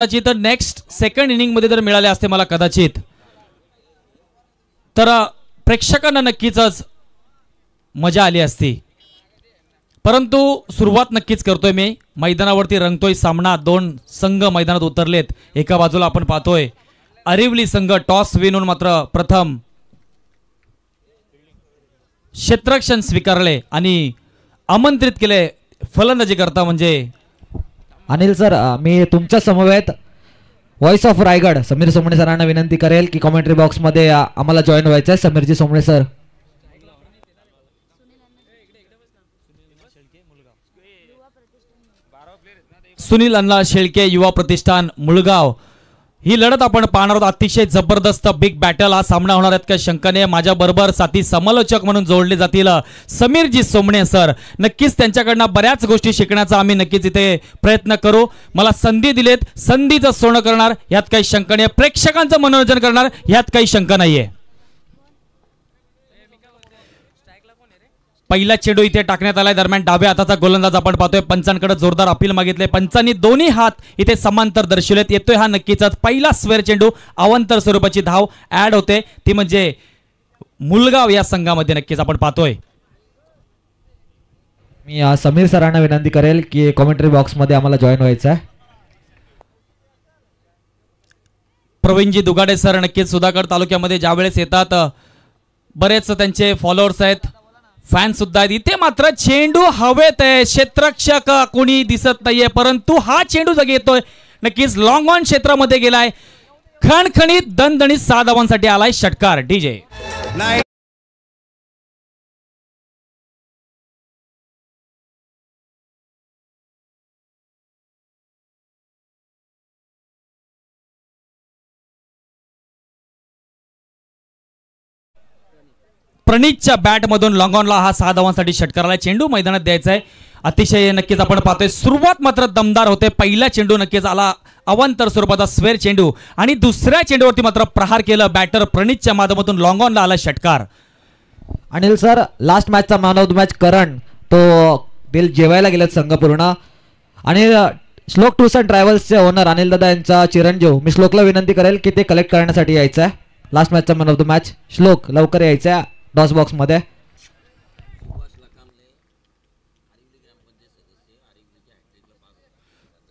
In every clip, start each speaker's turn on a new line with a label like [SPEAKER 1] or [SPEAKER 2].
[SPEAKER 1] कदाचित next second inning मध्ये जर मिळाले असते मला कदाचित तर प्रेक्षकांना नक्कीच मजा आली असती, परंतु सुरुवात नक्कीच करतोय मी. मैदानावरती रंगतोय सामना. दोन संघ मैदानात उतरलेत. एका बाजूला आपण पाहतोय अरिवली संघ टॉस विनून मात्र प्रथम क्षेत्ररक्षण स्वीकारले आणि आमंत्रित केले फलंदाजी करता म्हणजे
[SPEAKER 2] अनिल सर. मी तुमच्या समवेत व्हॉइस ऑफ रायगड समीर सोमणे सरांना विनंती करेल की कमेंट्री बॉक्स मध्ये आम्हाला जॉईन व्हायचं आहे. समीरजी सोमणे सर.
[SPEAKER 1] सुनील अण्णा शेळके युवा प्रतिष्ठान मुळगाव. ही लढत आपण पाहणार आहोत. अतिशय जबरदस्त बिग बॅटल हा सामना होणार आहे काही शंका नाही. माझ्या बरोबर साथी समालोचक म्हणून जोडले जातील समीरजी सोमणे सर. नक्कीच त्यांच्याकडनं बऱ्याच गोष्टी शिकण्याचा आम्ही नक्कीच इथे प्रयत्न करू. मला संधी दिलेत, संधीचं सोनं करणार यात काही शंका नाही. प्रेक्षकांचं मनोरंजन करणार यात काही शंका नाहीये. पहिला चेंडू इथे टाकण्यात आलाय. दरम्यान डाव्या हाताचा गोलंदाज आपण पाहतोय. पंचांकडे जोरदार अपील मागितले. पंचांनी दोन्ही हात इथे समांतर दर्शवलेत. येतोय हा नक्कीच पहिला स्क्वेअर चेंडू. अवांतर स्वरूपाची धाव ऍड होते ती म्हणजे मुलगाव या संघामध्ये नक्कीच आपण पाहतोय.
[SPEAKER 2] मी समीर सरांना विनंती करेल की कमेंट्री बॉक्स मध्ये आम्हाला जॉईन व्हायचं आहे.
[SPEAKER 1] प्रवीणजी दुगाडे सर नक्कीच सुधागड तालुक्यामध्ये ज्यावेळेस येतात बरेच त्यांचे फॉलोअर्स आहेत, फॅन सुद्धा आहेत. इथे मात्र चेंडू हवेत आहे. क्षेत्ररक्षक कोणी दिसत नाहीये, परंतु हा चेंडू जागी येतोय. नक्कीच लॉंग ऑन क्षेत्रामध्ये गेलाय. खणखणीत दणदणीत 6 धावांसाठी आलाय षटकार. डीजे प्रणीतच्या बॅट मधून लॉंग ऑनला हा 6 धावांसाठी षटकाराला चेंडू मैदानात द्यायचा आहे. अतिशय नक्कीच आपण पाहतोय सुरुवात मात्र दमदार होते. पहिला चेंडू नक्कीच आला अवांतर स्वरूपाचा स्क्वेअर चेंडू आणि दुसऱ्या चेंडूवरती मात्र प्रहार केलं बॅटर प्रणीतच्या माध्यमातून लॉंग ऑनला आला षटकार.
[SPEAKER 2] अनिल सर, लास्ट मॅचचा मॅन ऑफ द मॅच करण तो दिल जेवायला गेलेत संघ पूर्ण. आणि श्लोक टूर्स अँड ट्रॅव्हल्सचे ओनर अनिल दादा यांचा चिरंजीव, मी श्लोकला विनंती करेल की ते कलेक्ट करण्यासाठी यायचं आहे. लास्ट मॅचचा man of the match Shlok लवकर यायचं आहे डॉस बॉक्स मध्ये.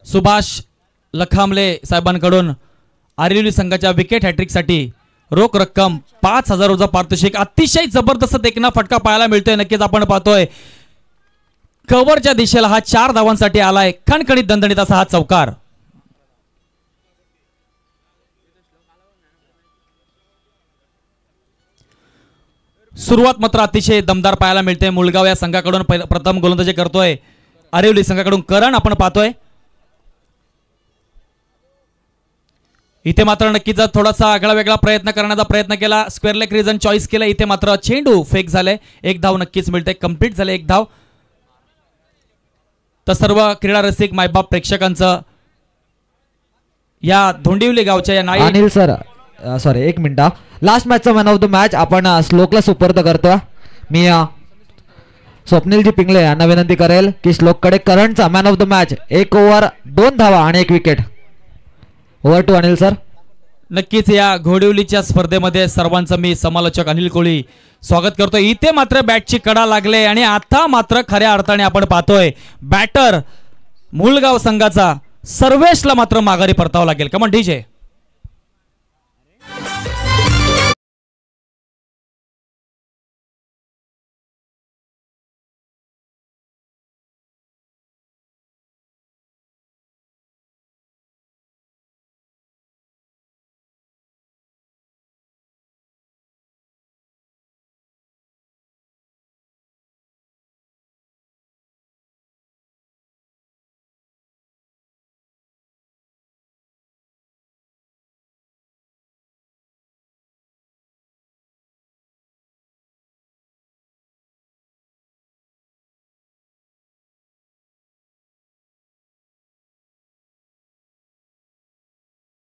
[SPEAKER 1] सुभाष लखामले साहेबांकडून आरिवली संघाच्या विकेट हॅट्रिक साठी रोख रक्कम 5,000 रुपये पारितोषिक. अतिशय जबरदस्त देखना फटका पाहायला मिळतोय. नक्कीच आपण पाहतोय कव्हरच्या दिशेला हा 4 धावांसाठी आलाय. खणखणीत दणदणीत असा हा चौकार. सुरुवात मात्र अतिशय दमदार पाहायला मिळते. मुळगाव या संघाकडून प्रथम गोलंदाजी करतोय आरिवली संघाकडून करण आपण पाहतोय. इथे मात्र नक्कीच थोडासा आगळा वेगळा प्रयत्न करण्याचा प्रयत्न केला. स्क्वेअर लेग रिजन चॉईस केला. इथे मात्र चेंडू फेक झाले. 1 धाव नक्कीच मिळते. कंप्लीट झाले 1 धाव. तर सर्व क्रीडा रसिक मायबाप प्रेक्षकांचं या धोंडिवली गावच्या या नाही.
[SPEAKER 2] Anil sir sorry 1 minute. Last मॅचचा मॅन ऑफ द मॅच आपण श्लोकला सुपर्द करतो. मी स्वप्नीलजी पिंगले यांना विनंती करेल की श्लोककडे करंटचा man of the match 1 over 2 धावा आणि 1 wicket. Over to Anil sir.
[SPEAKER 1] नक्कीच या घोडिवलीच्या स्पर्धेमध्ये सर्वांचं मी समालोचक अनिल कोळी स्वागत करतो. इथे मात्र बॅटची कडा लागले आणि आता मात्र खऱ्या अर्थाने आपण पाहतोय बॅटर मुळगाव संघाचा सर्वेशला मात्र माघारी परतावं लागेल. Come on DJ.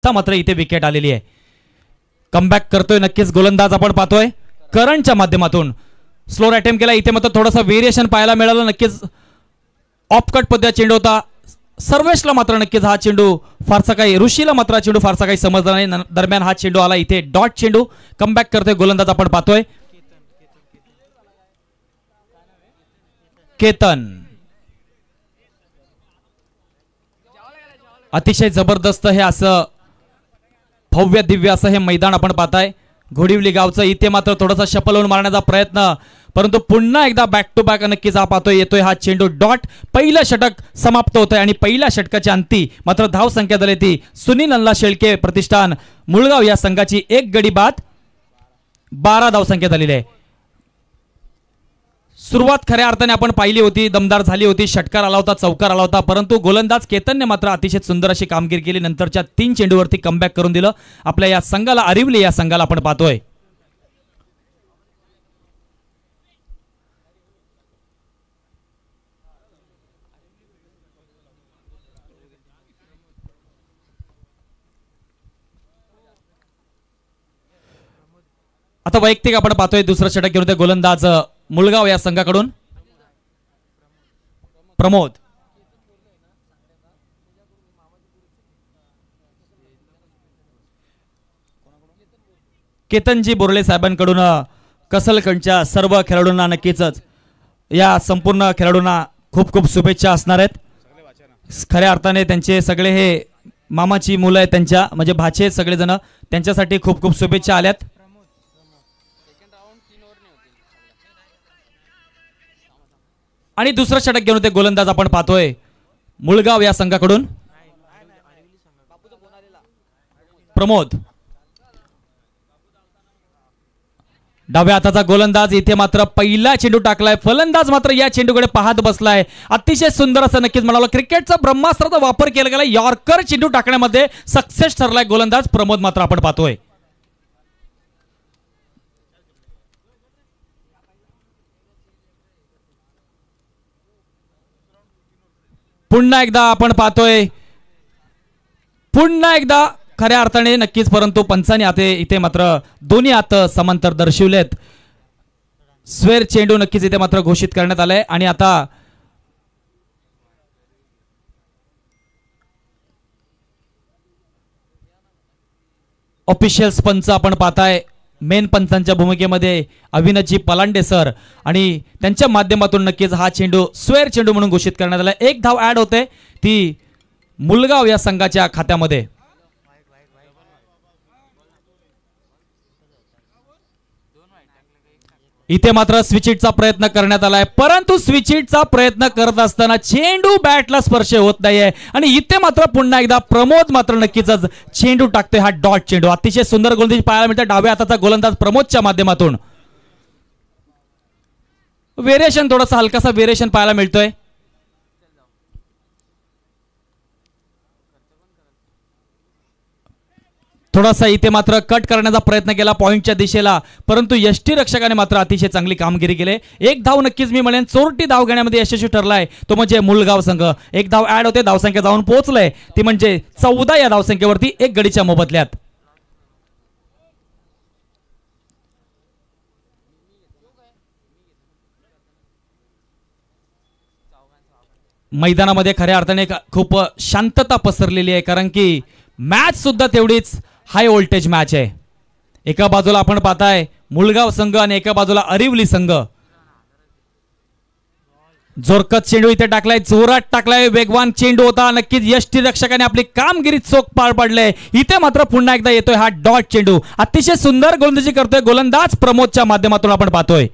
[SPEAKER 1] मात्र इथे विकेट आलेली आहे. कमबॅक करतोय नक्कीच गोलंदाज आपण पाहतोय करणच्या माध्यमातून. स्लोअर अटेम्प्ट केला. इथे मात्र थोडासा व्हेरिएशन पाहायला मिळालं. नक्कीच ऑफ कट पद्धतीचा चेंडू होता. सर्वेशला मात्र नक्कीच हा चेंडू फारसा काही, ऋषीला मात्र हा चेंडू फारसा काही समजला नाही. दरम्यान हा चेंडू आला इथे डॉट चेंडू. कमबॅक करतोय गोलंदाज आपण पाहतोय केतन. अतिशय जबरदस्त हे असं भव्य दिव्य असं हे मैदान आपण पाहताय घोडिवली गावचं. इथे मात्र थोडासा शफल होऊन मारण्याचा प्रयत्न, परंतु पुन्हा एकदा बॅक टू बॅक नक्कीच हा पाहतोय येतोय हा चेंडू डॉट. पहिलं षटक समाप्त होतंय आणि पहिल्या षटकाच्या अंती मात्र धाव संख्या झाली ती सुनील अण्णा शेळके प्रतिष्ठान मुळगाव या संघाची 1 गडी बाद 12 धाव संख्या झालेली आहे. सुरुवात खऱ्या अर्थाने आपण पाहिली होती, दमदार झाली होती, षटकार आला होता, चौकार आला होता, परंतु गोलंदाज केतनने मात्र अतिशय सुंदर अशी कामगिरी केली. नंतरच्या 3 चेंडूवरती कमबॅक करून दिलं आपल्या या संघाला, अरिवली या संघाला आपण पाहतोय. आता वैयक्तिक आपण पाहतोय दुसरं षटक घेऊन गोलंदाज मुळगाव या संघाकडून प्रमोद. केतनजी बोर्ले साहेबांकडून कसलकडच्या सर्व खेळाडूंना नक्कीच या संपूर्ण खेळाडूंना खूप खूप शुभेच्छा असणार आहेत. खऱ्या अर्थाने त्यांचे सगळे हे मामाची मुलं आहेत, त्यांच्या म्हणजे भाचे सगळेजण, त्यांच्यासाठी खूप खूप शुभेच्छा आल्यात. आणि दुसरं षटक घेऊन ते गोलंदाज आपण पाहतोय मुळगाव या संघाकडून प्रमोद. डाव्या हाताचा गोलंदाज इथे मात्र पहिला चेंडू टाकलाय. फलंदाज मात्र या चेंडूकडे पाहत बसलाय. अतिशय सुंदर असं नक्कीच म्हणाला, क्रिकेटचा ब्रह्मास्त्राचा वापर केला गेला. यॉर्कर चेंडू टाकण्यामध्ये सक्सेस ठरलाय गोलंदाज प्रमोद मात्र आपण पाहतोय. पुन्हा एकदा आपण पाहतोय, पुन्हा एकदा खऱ्या अर्थाने नक्कीच, परंतु पंचांनी आता इथे मात्र दोन्ही हात समांतर दर्शवलेत. स्वेर चेंडू नक्कीच इथे मात्र घोषित करण्यात आलाय. आणि आता ऑफिशियल्स पंच आपण पाहताय, मेन पंचांच्या भूमिकेमध्ये अविनाशजी पलांडे सर, आणि त्यांच्या माध्यमातून नक्कीच हा चेंडू स्वेर चेंडू म्हणून घोषित करण्यात आला. 1 धाव ऍड होते ती मुळगाव या संघाच्या खात्यामध्ये. इथे मात्र स्विचिटचा प्रयत्न करण्यात आलाय, परंतु स्विचिटचा प्रयत्न करत असताना चेंडू बॅटला स्पर्श होत नाहीये. आणि इथे मात्र पुन्हा एकदा प्रमोद मात्र नक्कीच चेंडू टाकतोय हा डॉट चेंडू. अतिशय सुंदर गोलंदाजी पाहायला मिळते डाव्या हाताचा गोलंदाज प्रमोदच्या माध्यमातून. व्हेरिएशन थोडासा हलकासा व्हेरिएशन पाहायला मिळतोय. थोडासा इथे मात्र कट करण्याचा प्रयत्न केला पॉइंटच्या दिशेला, परंतु यष्टी रक्षकाने मात्र अतिशय चांगली कामगिरी केली. 1 धाव नक्कीच मी म्हणेन चोरटी धाव घेण्यामध्ये यशस्वी ठरलाय तो म्हणजे मुळगाव संघ. 1 धाव ऍड होते, धावसंख्या जाऊन पोहोचलंय ती म्हणजे 14 या धावसंख्येवरती 1 गडीच्या मोबदल्यात. मैदानामध्ये खऱ्या अर्थाने खूप शांतता पसरलेली आहे, कारण की मॅच सुद्धा तेवढीच हाय व्होल्टेज मॅच आहे. एका बाजूला आपण पाहताय मुळगाव संघ आणि एका बाजूला अरिवली संघ. जोरकत चेंडू इथे टाकलाय, जोरात टाकलाय, वेगवान चेंडू होता. नक्कीच यष्टी रक्षकाने आपली कामगिरी चोख पार पाडले. इथे मात्र पुन्हा एकदा येतोय हा डॉट चेंडू. अतिशय सुंदर गोलंदाजी करतोय गोलंदाज प्रमोदच्या माध्यमातून आपण पाहतोय.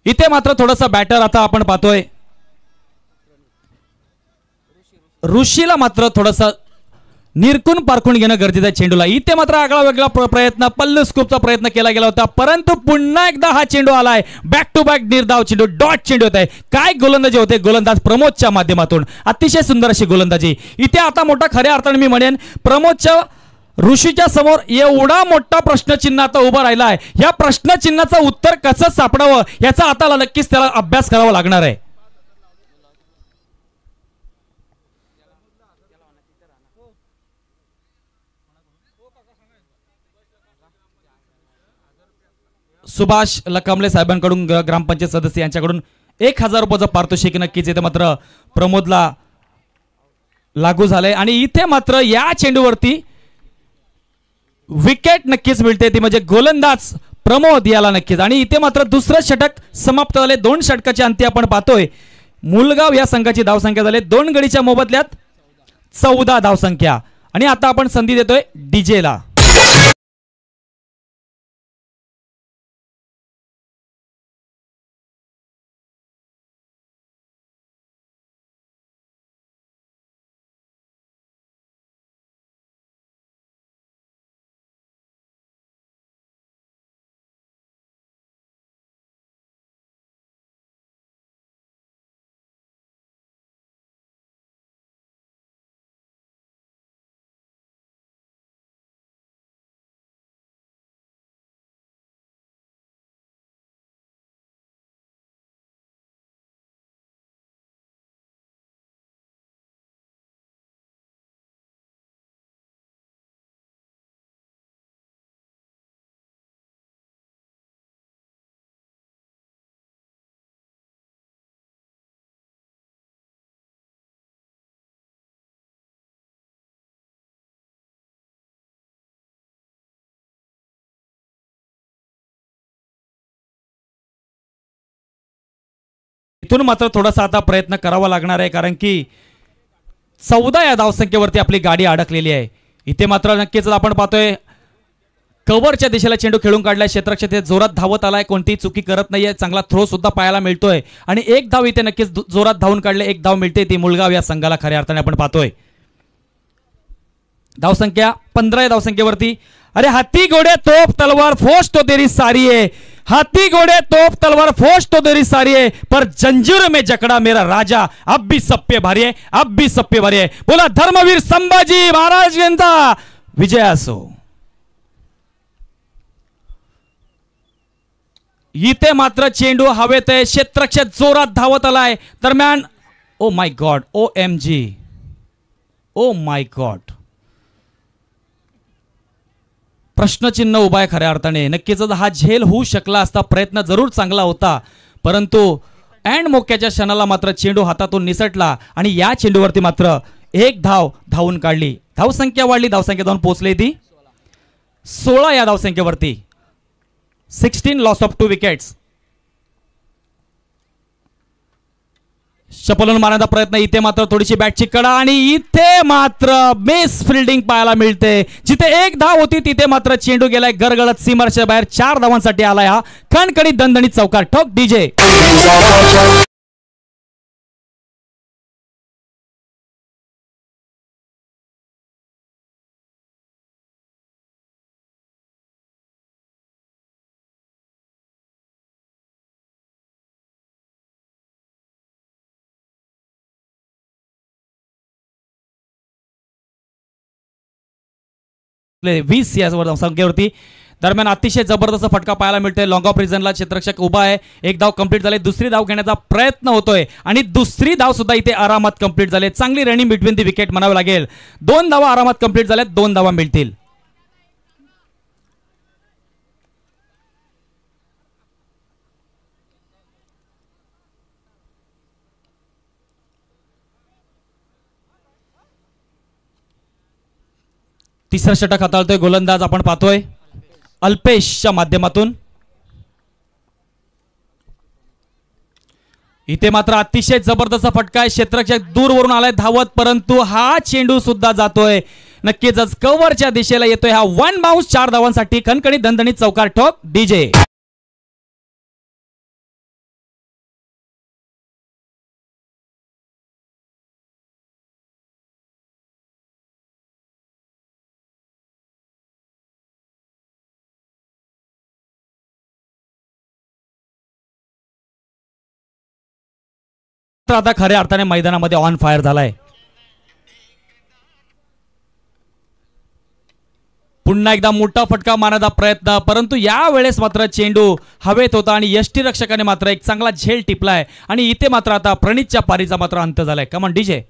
[SPEAKER 1] इथे मात्र थोडासा बॅटर आता आपण पाहतोय ऋषीला मात्र थोडासा निरकून पारखून घेणं गरजेचं आहे चेंडूला. इथे मात्र आगळा वेगळा प्रयत्न, पल्लू स्कूपचा प्रयत्न केला गेला होता, परंतु पुन्हा एकदा हा चेंडू आलाय. बॅक टू बॅक निर्धाव चेंडू, डॉट चेंडू होत आहे. काय गोलंदाजी होते गोलंदाज प्रमोदच्या माध्यमातून, अतिशय सुंदर अशी गोलंदाजी. इथे आता मोठा खऱ्या अर्थाने मी म्हणेन प्रमोदच्या ऋषीच्या समोर एवढा मोठा प्रश्नचिन्ह आता उभा राहिला आहे. या प्रश्नचिन्हाचं उत्तर कसं सापडावं याचा आता नक्कीच त्याला अभ्यास करावा लागणार आहे. सुभाष लकामले साहेबांकडून ग्रामपंचायत सदस्य यांच्याकडून 1000 रुपयाचं पारितोषिक नक्कीच इथे मात्र प्रमोदला लागू झालंय आणि इथे मात्र या चेंडूवरती विकेट नक्कीच मिळते ती म्हणजे गोलंदाज प्रमोद याला नक्कीच आणि इथे मात्र दुसरं षटक समाप्त झाले 2 षटकाच्या अंती आपण पाहतोय मुलगाव या संघाची धावसंख्या झाली 2 गडीच्या मोबदल्यात 14 धावसंख्या आणि आता आपण संधी देतोय डीजेला. इथून मात्र थोडासा आता प्रयत्न करावा लागणार आहे कारण की 14 या धावसंख्येवरती आपली गाडी अडकलेली आहे. इथे मात्र नक्कीच आपण पाहतोय कव्हरच्या दिशेला चेंडू खेळून काढलाय क्षेत्ररक्षक जोरात धावत आलाय कोणतीही चुकी करत नाहीये चांगला थ्रो सुद्धा पाहायला मिळतोय आणि एक धाव इथे नक्कीच जोरात धावून काढले एक धाव मिळते ती मुलगाव या संघाला खऱ्या अर्थाने आपण पाहतोय. धावसंख्या 15 या धावसंख्येवरती अरे हाथी घोड़े तोप तलवार फोर्स तो तेरी सारी है हाथी घोड़े तोप तलवार फोर्स तो तेरी सारी है पर जंजीर में जकड़ा मेरा राजा अब भी सब पे भारी है अब भी सब पे भारी है बोला धर्मवीर संभाजी महाराज यांचा विजय असो. इथे मात्र चेंडू हवेत आहे क्षेत्ररक्षक जोरात धावत आलाय दरम्यान oh my God OMG oh my God प्रश्नचिन्ह उभा आहे खऱ्या अर्थाने. नक्कीच हा झेल होऊ शकला असता प्रयत्न जरूर चांगला होता परंतु अँड मोक्याच्या क्षणाला मात्र चेंडू हातातून निसटला आणि या चेंडूवरती मात्र एक धाव धावून काढली. धावसंख्या वाढली धावसंख्या जाऊन पोहोचली ती 16 या धावसंख्येवरती 16 लॉस ऑफ 2 विकेट्स. शपलून मारण्याचा प्रयत्न इथे मात्र थोडीशी बॅटची कडा आणि इथे मात्र मिस फिल्डिंग पाहायला मिळते. जिथे एक धाव होती तिथे मात्र चेंडू गेलाय गरगळत सीमारेषेच्या बाहेर 4 धावांसाठी आलाय हा खणखणीत दणदणीत चौकार. ठोक डीजे. आपले 20 या संख्येवरती दरम्यान अतिशय जबरदस्त फटका पाहायला मिळतोय. लॉंग ऑफ रिझनला क्षेत्ररक्षक उभा आहे. एक धाव कंप्लीट झाले. दुसरी धाव घेण्याचा प्रयत्न होतोय आणि दुसरी धाव सुद्धा इथे आरामात कंप्लीट झाले. चांगली रनिंग बिटवीन दी विकेट म्हणावं लागेल. 2 धावा आरामात कंप्लीट झाल्यात. 2 धावा मिळतील. तिसरा षटक हाताळतोय गोलंदाज आपण पाहतोय अल्पेशच्या माध्यमातून. इथे मात्र अतिशय जबरदस्त फटका आहे. क्षेत्ररक्षक दूरवरून आलाय धावत परंतु हा चेंडू सुद्धा जातोय नक्कीच कव्हरच्या दिशेला येतोय. हा 1 बाउन्स 4 धावांसाठी खणखणीत दणदणीत चौकार. ठोक डीजे. आता खऱ्या अर्थाने मैदानामध्ये ऑन फायर झालाय. पुन्हा एकदा मोठा फटका मारण्याचा प्रयत्न परंतु या वेळेस मात्र चेंडू हवेत होता आणि यष्टीरक्षकाने मात्र एक चांगला झेल टिपलाय आणि इथे मात्र आता प्रणितच्या पारीचा मात्र अंत झालाय. Come on DJ.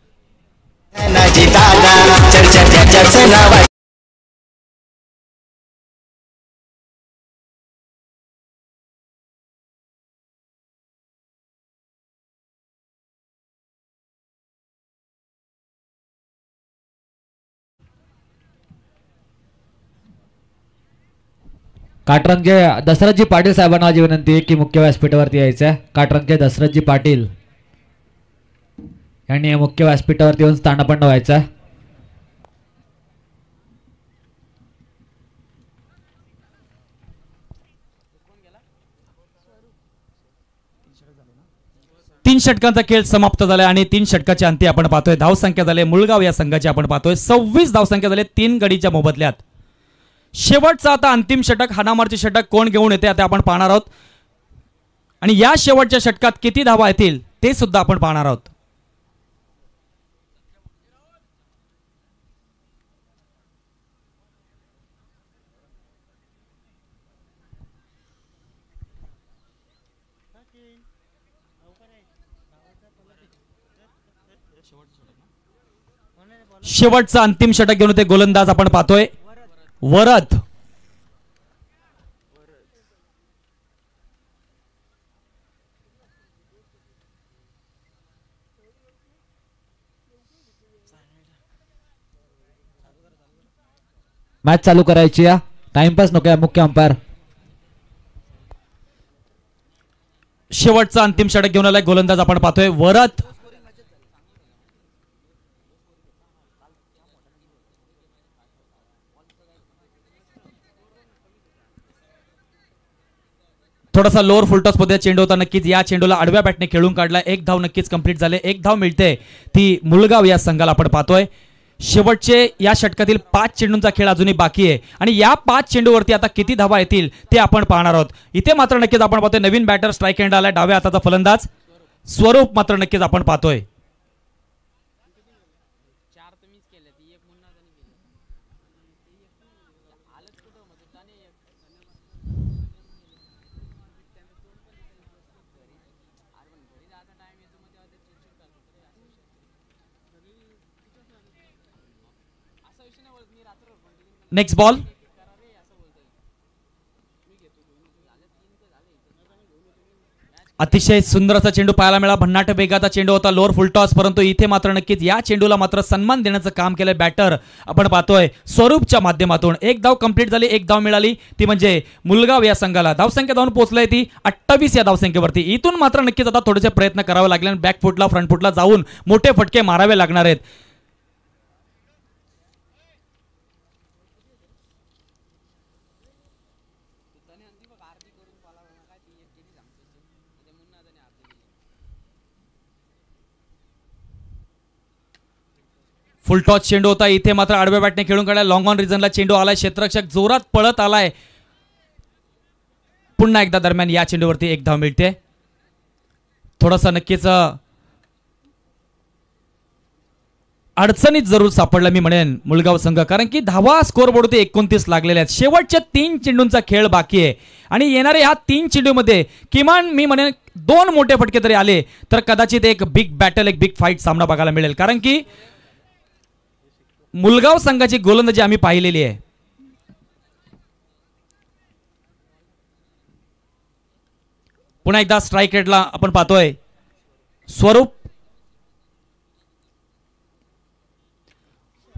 [SPEAKER 2] काटरंगे दशरथजी पाटील साहेबांना माझी विनंती आहे की मुख्य व्यासपीठावरती यायचं आहे. काटरंगे दशरथजी पाटील यांनी मुख्य व्यासपीठावरती येऊन स्थानापन्न व्हायचं आहे.
[SPEAKER 1] तीन षटकांचा खेळ समाप्त झाला आणि 3 षटकाच्या अंती आपण पाहतोय धावसंख्या झाले मुळगाव या संघाची आपण पाहतोय 26 धावसंख्या झाले 3 गडीच्या मोबदल्यात. शेवटचा आता अंतिम षटक हाणामारचे षटक कोण घेऊन येते आता आपण पाहणार आहोत आणि या शेवटच्या षटकात किती धावा येतील ते सुद्धा आपण पाहणार आहोत. शेवटचा अंतिम षटक घेऊन ते गोलंदाज आपण पाहतोय वरद.
[SPEAKER 2] मॅच चालू करायची या टाइमपास नको या मुख्य अंपायर.
[SPEAKER 1] शेवटचा अंतिम षटक घेऊन आलाय गोलंदाज आपण पाहतोय वरद. थोडासा लोअर फुलटॉस मध्ये चेंडू होता. नक्कीच या चेंडूला आडव्या बॅटने खेळून काढला. 1 धाव नक्कीच कंप्लीट झाले. 1 धाव मिळते ती मुळगाव या संघाला आपण पाहतोय. शेवटचे या षटकातील 5 चेंडूंचा खेळ अजूनही बाकी आहे आणि या 5 चेंडूवरती आता किती धावा येतील ते आपण पाहणार आहोत. इथे मात्र नक्कीच आपण पाहतोय नवीन बॅटर स्ट्राईक एंड आलाय. डाव्या हाताचा फलंदाज स्वरूप मात्र नक्कीच आपण पाहतोय. Next ball. अतिशय सुंदर असा चेंडू पाहायला मिळाला. भन्नाट वेगाचा चेंडू होता लोअर फुलटॉस परंतु इथे मात्र नक्कीच या चेंडूला मात्र सन्मान देण्याचं काम केलंय बॅटर आपण पाहतोय स्वरूपच्या माध्यमातून. 1 धाव कंप्लीट झाली. 1 धाव मिळाली ती म्हणजे मुळगाव या संघाला. धावसंख्या धावून पोहोचलाय ती 28 या धावसंख्येवरती. इथून मात्र नक्कीच आता थोडेसे प्रयत्न करावे लागले आणि बॅक फुटला फ्रंट फुटला जाऊन मोठे फटके मारावे लागणार आहेत. फुलटॉस चेंडू होता. इथे मात्र आडव्या बॅटने खेळून काढला. लॉंग ऑन रिजनला चेंडू आलाय. क्षेत्ररक्षक जोरात पळत आलाय. पुन्हा एकदा दरम्यान या चेंडूवरती 1 धाव मिळते. थोडासा नक्कीच अडचणीत जरूर सापडला मी म्हणेन मुळगाव संघ, कारण की धावा स्कोअरबोर्डवरती 29 लागलेल्या आहेत. शेवटच्या 3 चेंडूंचा खेळ बाकी आहे आणि येणारे ह्या 3 चेंडूमध्ये किमान मी म्हणेन 2 मोठे फटके तरी आले तर कदाचित एक बिग बॅटल एक बिग फाईट सामना बघायला मिळेल. कारण की मुळगाव संघाची गोलंदाजी आम्ही पाहिलेली आहे. पुन्हा एकदा स्ट्राईक रेटला आपण पाहतोय स्वरूप.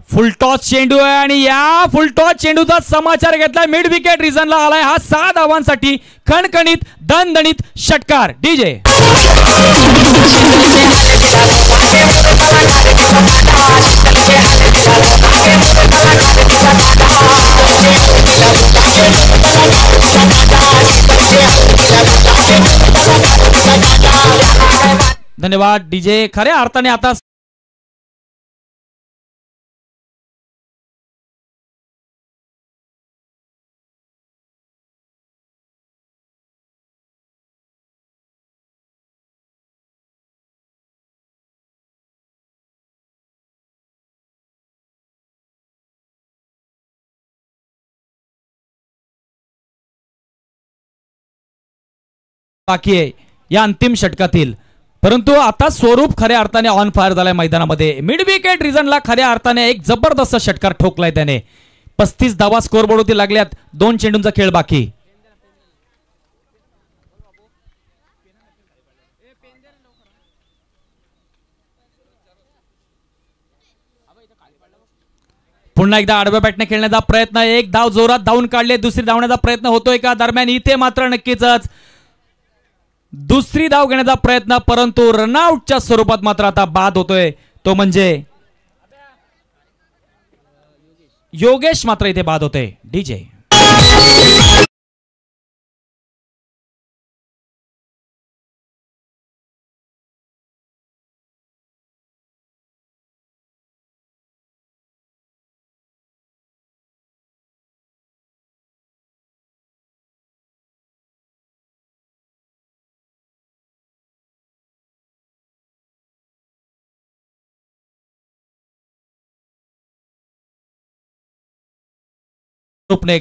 [SPEAKER 1] फुलटॉस चेंडू आहे आणि या फुलटॉस चेंडूचा समाचार घेतला. मिड विकेट रिजनला आलाय हा 6 धावांसाठी खणखणीत दणदणीत षटकार. डीजे धन्यवाद डीजे. खऱ्या अर्थाने आता बाकी आहे या अंतिम षटकातील. परंतु आता स्वरूप खऱ्या अर्थाने ऑन फायर झालाय मैदानामध्ये. मिड विकेट रिजनला खऱ्या अर्थाने एक जबरदस्त षटकार ठोकलाय त्याने. 35 धावा स्कोअरबोर्डवरती लागल्यात. 2 चेंडूंचा खेळ बाकी. पुन्हा एकदा आडव्या बॅटने खेळण्याचा प्रयत्न, एक धाव जोरात धावून काढले, दुसरी धावण्याचा प्रयत्न होतोय का? दरम्यान इथे मात्र नक्कीच दुसरी धाव घेण्याचा प्रयत्न, परंतु रनआउटच्या स्वरूपात मात्र आता बाद होतोय, तो म्हणजे योगेश मात्र इथे बाद होते. डीजे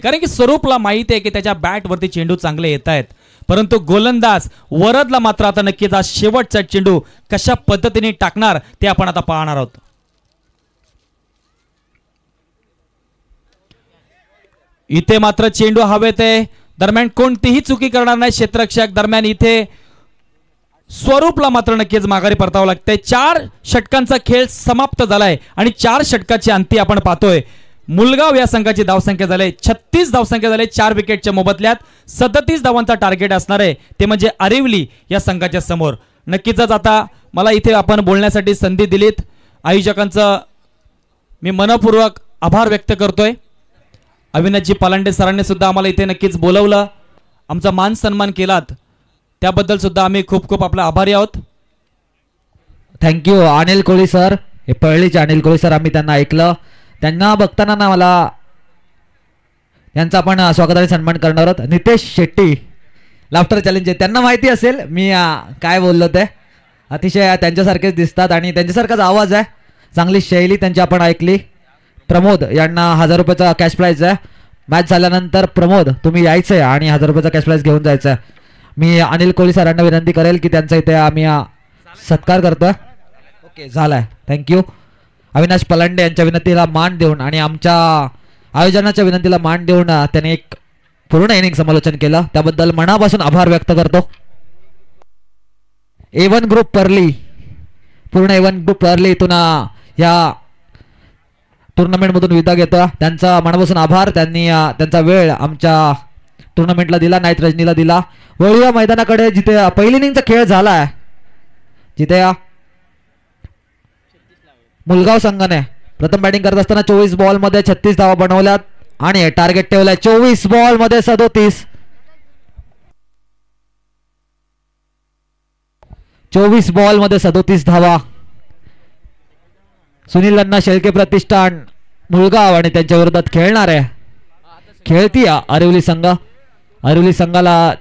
[SPEAKER 1] कारण की स्वरूपला माहिती आहे की त्याच्या बॅटवरती चेंडू चांगले येत आहेत, परंतु गोलंदाज वरदला मात्र आता नक्कीच हा शेवटचा चेंडू कशा पद्धतीने टाकणार ते आपण आता पाहणार आहोत. इथे मात्र चेंडू हवेत आहे, दरम्यान कोणतीही चुकी करणार नाही क्षेत्ररक्षक. दरम्यान इथे स्वरूपला मात्र नक्कीच माघारी परतावं लागतंय. 4 षटकांचा खेळ समाप्त झालाय आणि 4 षटकाची अंती आपण पाहतोय. मुलगाव या संघाची धावसंख्या झाली 36 धावसंख्या झाली 4 विकेटच्या मोबदल्यात. 37 धावांचा टार्गेट असणार आहे, ते म्हणजे अरिवली या संघाच्या समोर. नक्कीच आता मला इथे आपण बोलण्यासाठी संधी दिलीत, आयोजकांचं मी मनपूर्वक आभार व्यक्त करतोय. अविनाशजी पालांडे सरांनी सुद्धा आम्हाला इथे नक्कीच बोलवलं, आमचा मान सन्मान केलात, त्याबद्दल सुद्धा आम्ही खूप खूप आपला आभारी आहोत.
[SPEAKER 2] थँक्यू अनिल कोळी सर, हे पळलीचे अनिल कोळी सर, आम्ही त्यांना ऐकलं, त्यांना बघताना ना मला यांचा आपण स्वागताने सन्मान करणार आहोत. नितेश शेट्टी लाफ्टर चॅलेंज, त्यांना माहिती असेल मी काय बोललो ते, अतिशय त्यांच्यासारखेच दिसतात आणि त्यांच्यासारखाच आवाज आहे, चांगली शैली त्यांची आपण ऐकली. प्रमोद यांना 1000 रुपयाचा कॅश प्राईज आहे. मॅच झाल्यानंतर प्रमोद तुम्ही यायचं आहे आणि 1000 रुपयाचा कॅश प्राईज घेऊन जायचं आहे. मी अनिल कोळी सरांना विनंती करेल की त्यांचा इथे आम्ही सत्कार करतोय. ओके झालाय, थँक्यू. अविनाश पलांडे यांच्या विनंतीला मान देऊन आणि आमच्या आयोजनाच्या विनंतीला मान देऊन त्याने एक पूर्ण इनिंग समालोचन केलं, त्याबद्दल मनापासून आभार व्यक्त करतो. A1 ग्रुप पर्ली, पूर्ण A1 ग्रुप पर्ली इथून या टुर्नामेंटमधून विदा घेतो, त्यांचा मनापासून आभार. त्यांनी त्यांचा वेळ आमच्या टुर्नामेंटला दिला, नाईट रजनीला दिला. वळूया मैदानाकडे जिथे पहिली इनिंगचा खेळ झाला आहे, जिथे मुलगाव संघाने प्रथम बॅटिंग करत असताना 24 बॉल मध्ये 36 धावा बनवल्यात आणि टार्गेट ठेवलाय 24 बॉल मध्ये 37. 24 बॉल मध्ये 37 धावा. सुनील अण्णा शेळके प्रतिष्ठान मुलगाव आणि त्यांच्या विरोधात खेळणार आहे, खेळती अरिवली संघ. अरिवली संघाला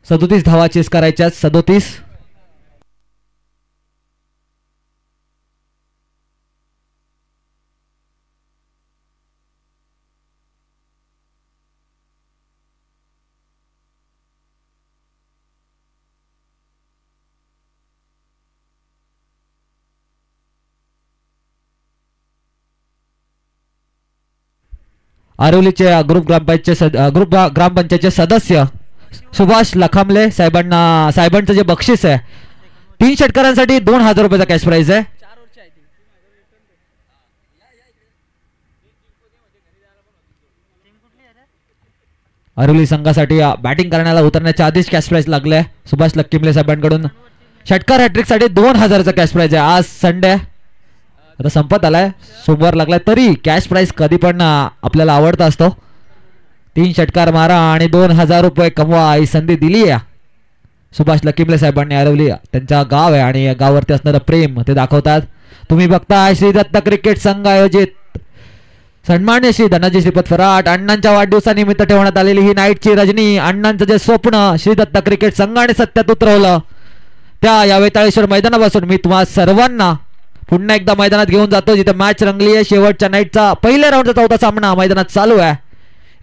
[SPEAKER 2] 37 धावा चेस करायच्या, 37. आरिवलीचे ग्रुप ग्रामपंचायतचे सदस्य सुभाष लखामले साहेबांचं जे बक्षीस आहे 3 षटकारांसाठी 2000 रुपयाचा कॅश प्राइज आहे. आरिवली संघासाठी बॅटिंग करण्याला उतरण्याच्या आधीच कॅश प्राइज लागले सुभाष लक्किमले साहेबांकडून. षटकार हॅट्रिक साठी 2000चा कॅश प्राइज आहे. आज संडे आता संपत आलाय, सोमवार लागलाय, तरी कॅश प्राइज कधी पण आपल्याला आवडता असतो. 3 षटकार मारा आणि 2000 रुपये कमवा ही संधी दिली आहे सुभाष लक्किमले साहेबांनी. आरिवली त्यांचा गाव आहे आणि गावावरती असणारं प्रेम ते दाखवतात. तुम्ही बघताय श्री दत्त क्रिकेट संघ आयोजित सन्मान्य श्री धनाजी श्रीपत फराट अण्णांच्या वाढदिवसानिमित्त ठेवण्यात आलेली ही नाईटची रजनी. अण्णांचं जे स्वप्न श्री दत्त क्रिकेट संघाने सत्यात उतरवलं, त्या या वेताळेश्वर मैदानापासून मी तुम्हा सर्वांना पुन्हा एकदा मैदानात घेऊन जातो, जिथे मॅच रंगली आहे. शेवटच्या नाईटचा पहिल्या राऊंडचा 4था सामना मैदानात चालू आहे.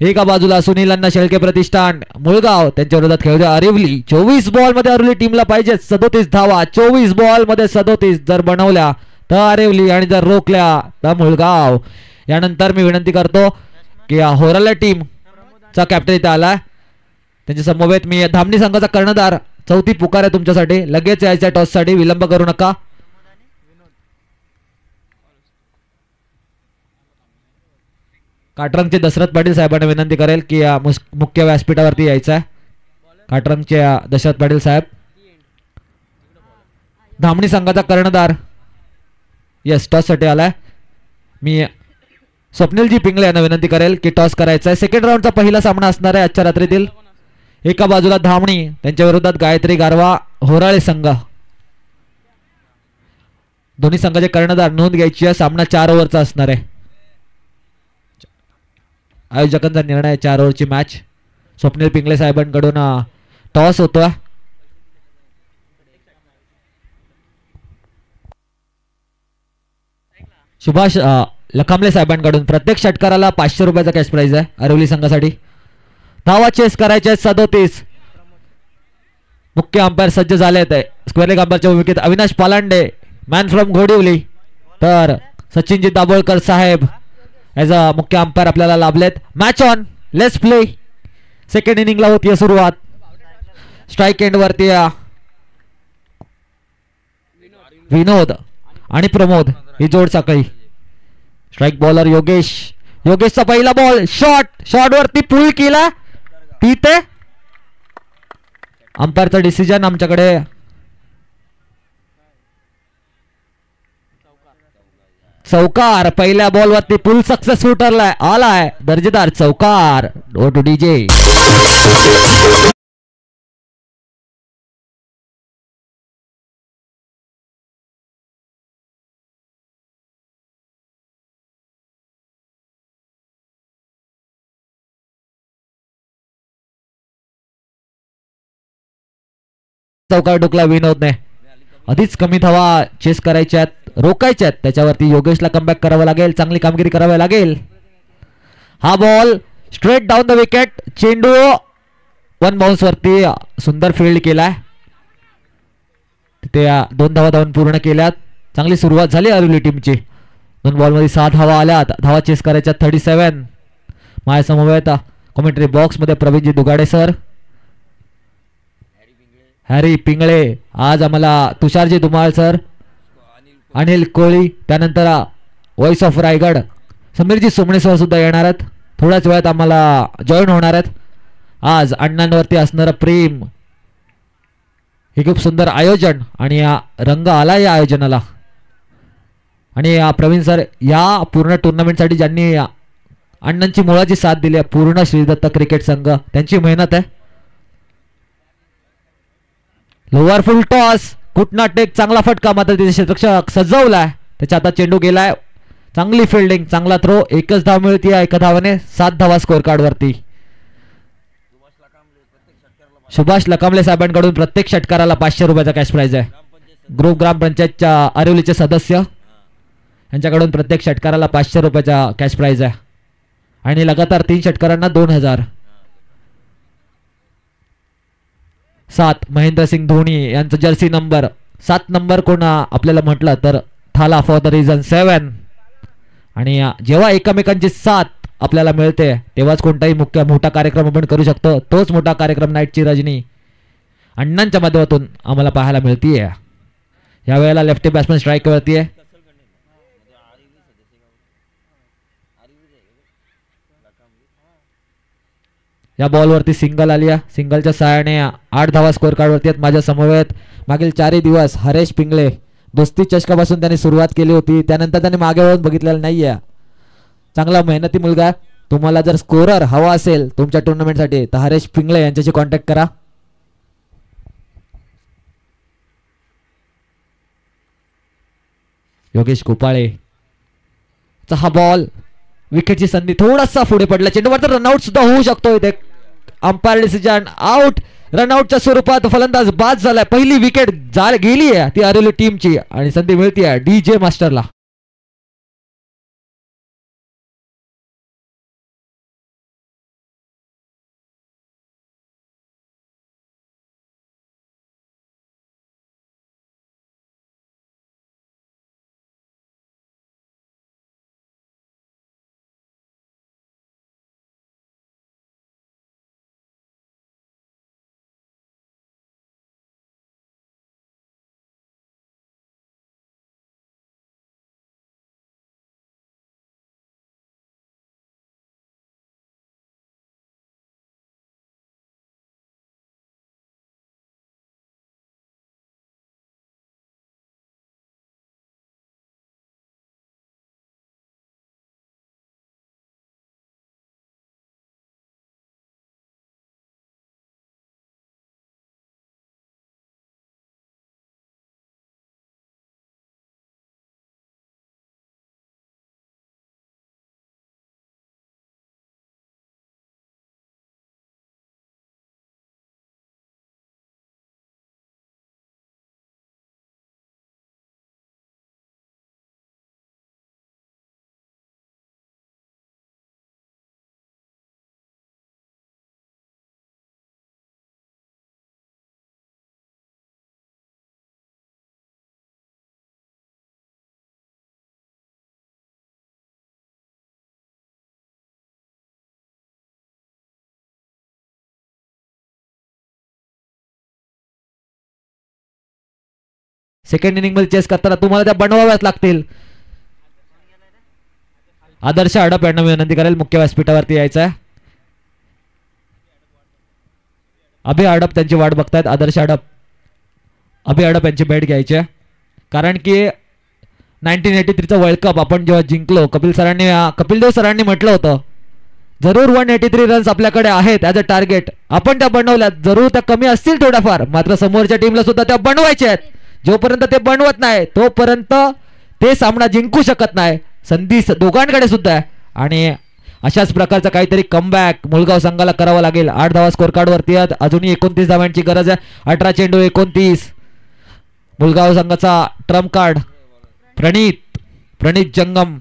[SPEAKER 2] एका बाजूला सुनील अण्णा शेळके प्रतिष्ठान मुळगाव, त्यांच्या विरोधात खेळतोय अरिवली. 24 बॉल मध्ये अरिवली टीमला पाहिजे 37 धावा. 24 बॉल मध्ये 37 जर बनवल्या तर अरिवली आणि जर रोखल्या तर मुळगाव. यानंतर मी विनंती करतो की होराला टीम चा कॅप्टन इथे आलाय, त्यांच्या समवेत मी धामणी संघाचा कर्णधार. चौथी पुकार आहे तुमच्यासाठी, लगेच यायच्या टॉस साठी, विलंब करू नका. काटरंगचे दशरथ पाटील साहेबांना विनंती करेल की मुख्य व्यासपीठावरती यायचं आहे. काटरंगचे दशरथ पाटील साहेब. धामणी संघाचा कर्णधार यस टॉस साठी आलाय. मी स्वप्नीलजी पिंगळे यांना विनंती करेल की टॉस करायचा आहे. सेकंड राऊंडचा पहिला सामना असणार आहे आजच्या रात्रीतील. एका बाजूला धामणी, त्यांच्या विरोधात गायत्री गारवा होराळे संघ. दोन्ही संघाचे कर्णधार नोंद घ्यायची आहे. सामना 4 ओव्हरचा असणार आहे. आयोजकांचा निर्णय 4 ओव्हरची मॅच. स्वप्नील पिंगळे साहेबांकडून टॉस होतोय. सुभाष लखांबले साहेबांकडून प्रत्येक षटकाराला 500 रुपयाचा कॅश प्राइज आहे अरवली संघासाठी. धावा चेस करायचे 37. मुख्य अंपायर सज्ज झाले आहेत. स्क्वेअर लेग अंपायरच्या भूमिकेत अविनाश पालांडे, मॅन फ्रॉम घोडिवली, तर सचिनजी दाभोळकर साहेब ॲज अ मुख्य अंपायर आपल्याला लाभलेत. Match on, let's play. Second इनिंगला होती सुरुवात. स्ट्राईक एंड वरती विनोद आणि प्रमोद ही जोड साखळी. Strike bowler Yogesh. योगेशचा पहिला बॉल, शॉट वरती पुल केला. तिथे अंपायरचा डिसिजन आमच्याकडे. चौकार. पहिल्या बॉल वरती पुल सक्सेसफुल ठरलाय. आलाय दर्जेदार चौकार. ओ टू डीजे. चौकार डुकला विनोदने. आधीच कमी धावा चेस करायच्यात, रोकायच्यात. त्याच्यावरती योगेशला कमबॅक करावं लागेल. चांगली कामगिरी करावी लागेल. हा ball straight down the wicket. चेंडू 1 बाउन्स वरती सुंदर फील्ड केलाय. तिथे 2 धावा धावून पूर्ण केल्यात. चांगली सुरुवात झाली अरवली टीमची. 2 बॉलमध्ये 6 धावा आल्यात. धावा चेस करायच्या 37. माझ्या समवेत कॉमेंट्री बॉक्स मध्ये प्रवीणजी दुगाडे सर, हॅरी पिंगळे, आज आम्हाला तुषारजी धुमाळ सर, अनिल कोळी, त्यानंतर व्हॉइस ऑफ रायगड समीरजी सोमणे सर सुद्धा येणार आहेत. थोड्याच वेळात आम्हाला जॉईन होणार आहेत. आज अण्णांवरती असणारं प्रेम, हे खूप सुंदर आयोजन आणि रंग आला या आयोजनाला. आणि प्रवीण सर या पूर्ण टुर्नामेंटसाठी ज्यांनी अण्णांची मुळाची साथ दिली आहे, पूर्ण श्रीदत्त क्रिकेट संघ, त्यांची मेहनत आहे. लोअर फुल टॉस, कुठना टेक, चांगला फटका, मात्र तिथे क्षेत्ररक्षक सजवलाय. त्याच्या आता चेंडू गेलाय. चांगली फिल्डिंग, चांगला थ्रो. 1च धाव मिळते एका धावाने. 7 धावा स्कोअर कार्ड वरती. सुभाष लकांबले साहेबांकडून प्रत्येक षटकाराला 500 रुपयाचा कॅश प्राइज आहे. ग्रुप ग्रामपंचायतच्या अरवलीचे सदस्य यांच्याकडून प्रत्येक षटकाराला 500 रुपयाचा कॅश प्राइज आहे. आणि लगातार 3 षटकारांना 2000. 7 महेंद्रसिंग धोनी यांचा जर्सी नंबर 7 नंबर कोण आपल्याला म्हटलं तर थाला फॉर द रिझन 7. आणि जेव्हा एकमेकांची साथ आपल्याला मिळते तेव्हाच कोणताही मोठा कार्यक्रम आपण करू शकतो. तोच मोठा कार्यक्रम नाईटची रजनी अण्णांच्या माध्यमातून आम्हाला पाहायला मिळतीये. यावेळेला लेफ्टी बॅट्समन स्ट्राईक वरती आहे. या बॉलवरती सिंगल आली आहे. सिंगलच्या सहाय्याने 8 धावा स्कोअर कार्डवरती आहेत. माझ्या समवेत मागील 4 दिवस हरेश पिंगळे, दोस्ती चषकापासून त्यांनी सुरुवात केली होती. त्यानंतर त्यांनी मागे वळून बघितलेलं नाहीये. चांगला मेहनती मुलगा. तुम्हाला जर स्कोरर हवा असेल तुमच्या टुर्नामेंटसाठी तर हरेश पिंगळे यांच्याशी कॉन्टॅक्ट करा. योगेश गोपाळे हा बॉल, विकेटची संधी, थोडासा पुढे पडला. चेंडूवर रनआउट सुद्धा होऊ शकतो. इथे अंपायर डिसिजन आउट. रनआउटच्या स्वरूपात फलंदाज बाद झालाय. पहिली विकेट गेली आहे ती अरवली टीमची आणि संधी मिळते डीजे मास्टरला. सेकंड इनिंग मध्ये चेस करताना तुम्हाला त्या बनवाव्याच लागतील. आदर्श हडप यांना विनंती करेल मुख्य व्यासपीठावरती यायचं आहे. अभि हडप त्यांची वाट बघतायत. आदर्श हडप, अभि हडप यांची भेट घ्यायची आहे. कारण की 1983चा वर्ल्ड कप आपण जेव्हा जिंकलो, कपिल देव सरांनी म्हटलं होतं जरूर 183 रन्स आपल्याकडे आहेत ॲज अ टार्गेट. आपण त्या बनवल्यात, जरूर त्या कमी असतील थोड्याफार, मात्र समोरच्या टीमला सुद्धा त्या बनवायच्या आहेत. जोपर्यंत ते बनवत नाही तोपर्यंत ते सामना जिंकू शकत नाही. संधी दोघांकडे सुद्धा आहे आणि अशाच प्रकारचा काहीतरी कमबॅक मुलगाव संघाला करावा लागेल. 8 धावा स्कोर कार्ड वरती आहेत. अजूनही 29 धावांची गरज आहे. 18 चेंडू 29. मुलगाव संघाचा ट्रम्प कार्ड प्रणित जंगम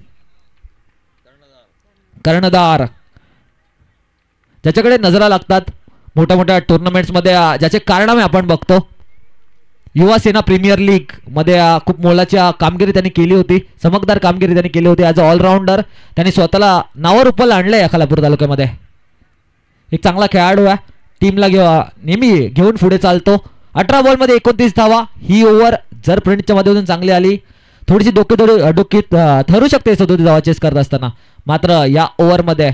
[SPEAKER 2] कर्णधार, ज्याच्याकडे नजरा लागतात मोठ्या मोठ्या टुर्नामेंट्समध्ये, ज्याचे कारनामे आपण बघतो. युवा सेना प्रीमियर लीग मध्ये खूप मोलाची कामगिरी त्यांनी केली होती, चमकदार कामगिरी त्यांनी केली होती. ॲज अ ऑलराऊंडर त्यांनी स्वतःला नावारूपाला आणलं या खालापूर तालुक्यामध्ये. एक चांगला खेळाडू आहे. टीमला नेहमी घेऊन पुढे चालतो. 18 बॉलमध्ये 29 धावा. ही ओव्हर जर प्रणितच्या माध्यमातून चांगली आली थोडीशी डोकी ठरू शकते 37 धावा चेस करत असताना. मात्र या ओव्हरमध्ये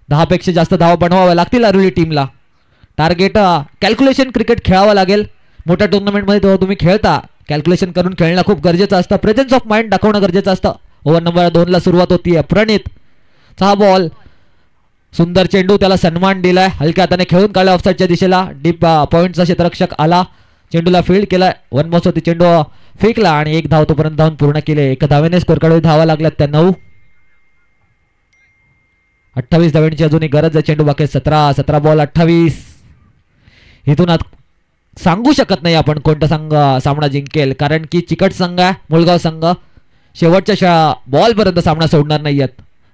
[SPEAKER 2] 10 पेक्षा जास्त धावा बनवाव्या लागतील अरुली टीमला. टार्गेट कॅल्क्युलेशन क्रिकेट खेळावं लागेल. मोठ्या टुर्नामेंटमध्ये जेव्हा तुम्ही खेळता कॅल्क्युलेशन करून खेळणं खूप गरजेचं असतं. प्रेझेन्स ऑफ माइंड दाखवणं गरजेचं असतं. ओव्हर नंबर 2 ला सुरुवात होती. प्रणित 6 बॉल, सुंदर चेंडू, त्याला सन्मान दिलाय. हलक्या हाताने खेळून काढला ऑफसाईडच्या दिशेला. डीप पॉईंटचा क्षेत्ररक्षक आला, चेंडूला फील्ड केलाय. 1 बॉस होती, चेंडू फेकला आणि 1 धाव तोपर्यंत धावून पूर्ण केले. 1 धावेने स्कोर कार्ड धावा लागल्यात त्या 9. 28 धावांची अजूनही गरज आहे. चेंडू बाकी 17 बॉल 28. इथून सांगू शकत नाही आपण कोणता संघ सामना जिंकेल, कारण की चिकट संघ आहे मुलगाव संघ. शेवटच्या बॉलपर्यंत सामना सोडणार नाहीयेत.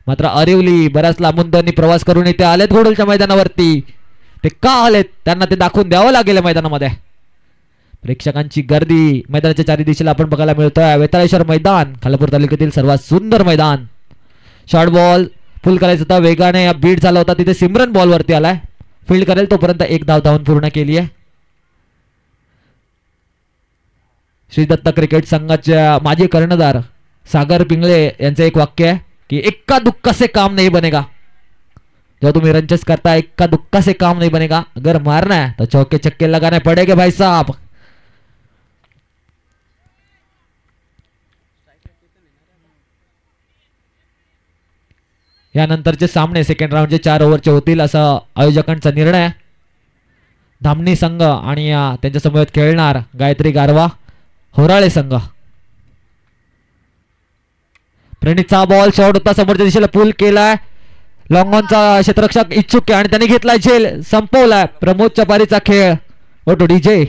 [SPEAKER 2] मात्र अरिवली बऱ्याच लांबून त्यांनी प्रवास करून इथे आलेत घोडलच्या मैदानावरती. ते का आलेत त्यांना ते दाखवून द्यावं लागेल मैदानामध्ये. प्रेक्षकांची गर्दी मैदानाच्या चारी दिशेला आपण बघायला मिळतोय. वेताळेश्वर मैदान खालापूर तालुक्यातील सर्वात सुंदर मैदान. शॉर्ट बॉल फुल करायचा होता, वेगाने बीट झाला होता, तिथे सिमरन बॉलवरती आलाय. फील्ड करेल तोपर्यंत 1 धाव धावून पूर्ण केली आहे. श्री दत्त क्रिकेट संघाच्या माजी कर्णधार सागर पिंगळे यांचं एक वाक्य आहे की इक्का दुक्का से काम नहीं बनेगा. जेव्हा तुम्ही रनचेस करता इक्का दुक्का से काम नहीं बनेगा. अगर मारना है तो चौके छक्के लगाने पड़ेंगे भाई साहब. यानंतरचे सामने सेकंड राऊंडचे 4 ओव्हरचे होतील असा आयोजकांचा निर्णय. धामणी संघ आणि त्यांच्या समवेत खेळणार गायत्री गारवा होराळे संघ. प्रणितचा बॉल शॉर्ट होता, समोरच्या दिशेला पुल केलाय. लॉंग ऑनचा क्षेत्ररक्षक इच्छुक आहे आणि त्याने घेतलाय झेल. संपवलाय प्रमोद चपारीचा खेळ. ओटो डीजे.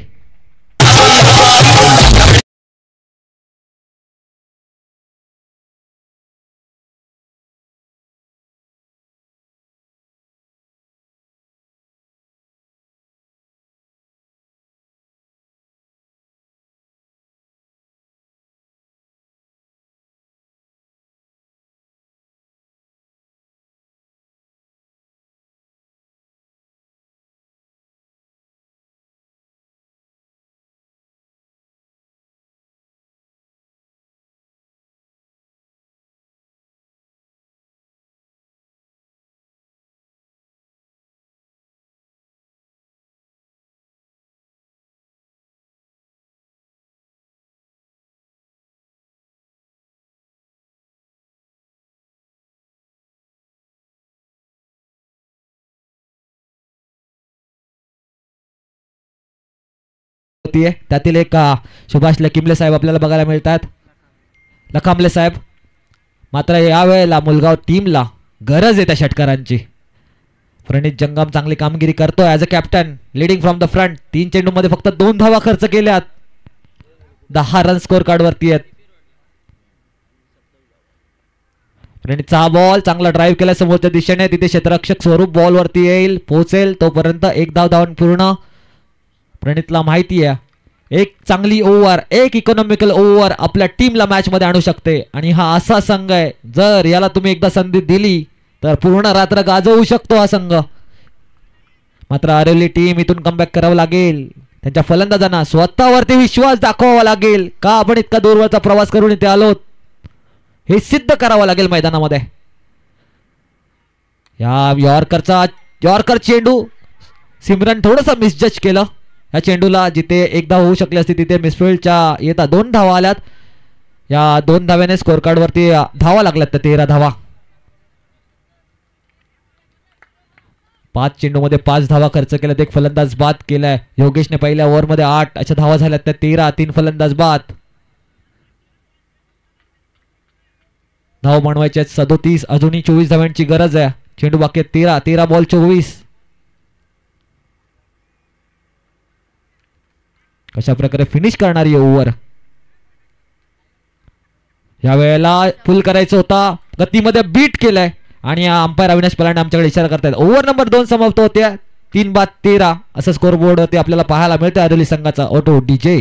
[SPEAKER 2] त्यातील एक सुभाष लकिमले साहेब आपल्याला बघायला मिळतात. लखांबले साहेब. मात्र यावेळेला मुलगाव टीमला गरज आहे त्या षटकारांची. प्रणित जंगम चांगली कामगिरी करतोय as a captain, leading from the front. 3 चेंडू मध्ये फक्त 2 धावा खर्च केल्यात. 10 रन स्कोर कार्ड वरती आहेत. प्रणितचा बॉल चांगला ड्राईव्ह केला समोरच्या दिशेने. तिथे क्षेत्ररक्षक स्वरूप बॉल वरती येईल, पोहोचेल तोपर्यंत 1 धाव धावून पूर्ण. प्रणितला माहिती आहे एक चांगली ओव्हर, एक इकॉनॉमिकल ओव्हर आपल्या टीमला मॅच मध्ये आणू शकते. आणि हा असा संघ आहे जर याला तुम्ही एकदा संधी दिली तर पूर्ण रात्र गाजवू शकतो हा संघ. मात्र अरेवली टीम इथून कमबॅक करावं लागेल. त्यांच्या फलंदाजांना स्वतःवरती विश्वास दाखवावा लागेल का आपण इतका दूरवरचा प्रवास करून इथे आलो हे सिद्ध करावं लागेल मैदानामध्ये. या यॉर्कर चेंडू सिमरन थोडंसं मिसजज केलं. या चेंडूला जिथे एकदा होऊ शकले असते तिथे मिसफिल्डच्या येता 2 धावा आल्यात. या 2 धाव्याने स्कोर कार्ड वरती धावा लागल्यात त्या 13 धावा. 5 चेंडूमध्ये 5 धावा खर्च केल्यात. एक फलंदाज बाद केलाय. योगेशने पहिल्या ओव्हरमध्ये 8 अशा धावा झाल्यात त्या 13. 3 फलंदाज बाद. धाव बनवायचे 37. अजूनही 24 धाव्यांची गरज आहे. चेंडू बाकी 13 बॉल 24. कशा प्रकारे फिनिश करणारी ओव्हर. या वेळेला फुल करायचं होता. गतीमध्ये बीट केलंय आणि अंपायर अविनाश पलांडे आमच्याकडे इशारा करतायत. ओव्हर नंबर 2 समाप्त होते. 3-13 असं स्कोर बोर्ड वरती आपल्याला पाहायला मिळतं. अरेली संघाचा ऑटो डीजे.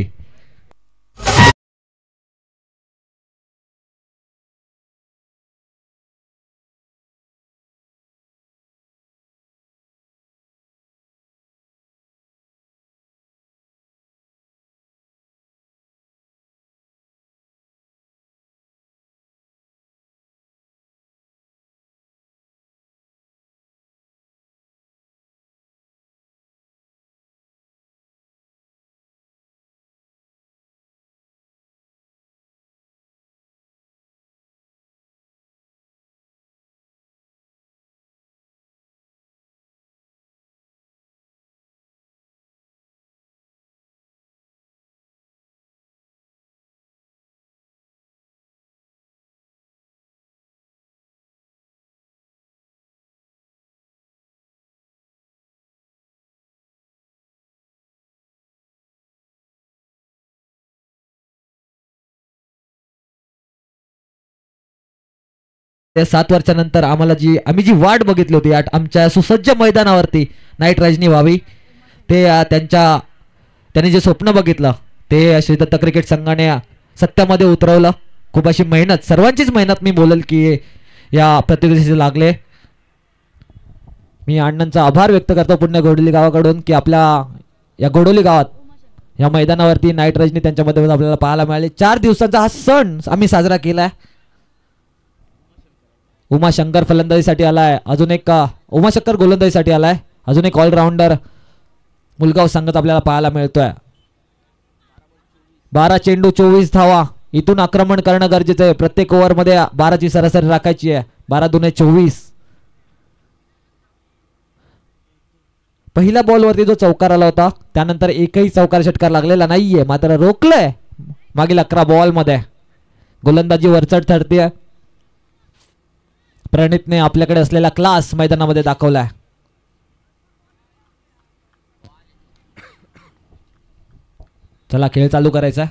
[SPEAKER 2] त्या 7 वर्षानंतर आम्ही जी वाट बघितली होती आमच्या सुसज्ज मैदानावरती नाईट रायझनी व्हावी ते त्यांनी जे स्वप्न बघितलं ते श्रीदत्त क्रिकेट संघाने सत्यामध्ये उतरवलं. खूप अशी मेहनत, सर्वांचीच मेहनत मी बोलेल की या प्रतियोगितेचे लागले. मी अण्णांचा आभार व्यक्त करतो पुण्य गोडोली गावाकडून की आपल्या या गोडोली गावात या मैदानावरती नाईट रायझनी त्यांच्यामध्ये आपल्याला पाहायला मिळाले. 4 दिवसांचा हा सण आम्ही साजरा केलाय. उमाशंकर फलंदाजीसाठी आलाय. अजून एक उमाशंकर गोलंदाजीसाठी आलाय. अजून एक ऑलराऊंडर मुलगाव संघात आपल्याला पाहायला मिळतोय. 12 चेंडू 24 धावा. इथून आक्रमण करणं गरजेचं आहे. प्रत्येक ओव्हरमध्ये 12ची सरासरी राखायची आहे. 12 दुने 24. पहिल्या बॉलवरती जो चौकार आला होता त्यानंतर एकही चौकार षटकार लागलेला नाहीये, मात्र रोखलंय मागील 11 बॉल मध्ये. गोलंदाजी वरचढ ठरते. प्रणितने आपल्याकडे असलेला क्लास मैदानामध्ये दाखवलाय. चला खेळ चालू करायचा.